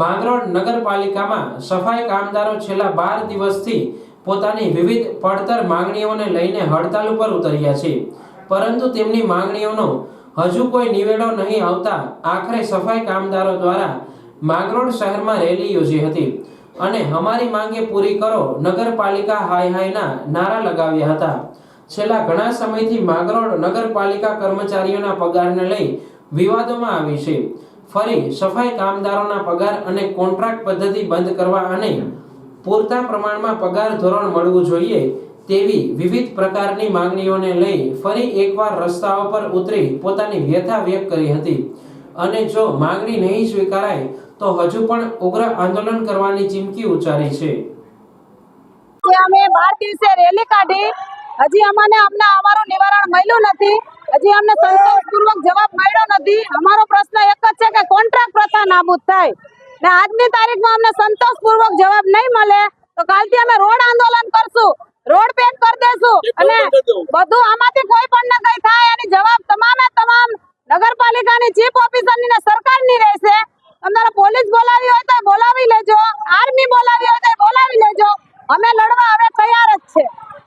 માંગરોળ નગરપાલિકામાં સફાઈ કામદારો છેલ્લા 12 દિવસથી પોતાની વિવિધ પડતર માંગણીઓને લઈને હડતાલ ઉપર ઉતર્યા છે, પરંતુ તેમની માંગણીઓનો હજુ કોઈ નિવેડો નહીં આવતા આખરે સફાઈ કામદારો દ્વારા માંગરોળ શહેરમાં રેલી યોજી હતી અને અમારી માંગે પૂરી કરો નગરપાલિકા હાય હાયના નારા લગાવ્યા હતા। છેલ્લા ઘણા સમયથી માંગરોળ નગરપાલિકા કર્મચારીઓના પગારને લઈ વિવાદોમાં આવી છે। ફરી સફાઈ કામદારોના પગાર અને કોન્ટ્રાક્ટ પદ્ધતિ બંધ કરવા અને પૂરતા પ્રમાણમાં પગાર ધોરણ મળવું જોઈએ તેવી વિવિધ પ્રકારની માંગણીઓને લઈ ફરી એકવાર રસ્તાઓ પર ઉતરી પોતાની વ્યથા વ્યક્ત કરી હતી અને જો માંગણી નહીં સ્વીકારાય તો હજુ પણ ઉગ્ર આંદોલન કરવાની ચીમકી ઉચ્ચારી છે। અમે 12 દિવસે રેલી કાઢી, હજી અમને અમારું નિવારણ મળ્યું નથી, હજી અમને સંતોષપૂર્વક જવાબ મળ્યો નથી। અમારો પ્રશ્ન એક જ છે કે કોન્ટ્રાક્ટ પ્રથા નાબૂદ થાય ને આજની તારીખમાં અમને સંતોષપૂર્વક જવાબ નહીં મળે તો કાલથી અમે રોડ આંદોલન કરશું, રોડ પેક કરી દેશું અને બધું આમાંથી કોઈ પણ કઈ થાય એની જવાબ તમામ નગરપાલિકાની ચીફ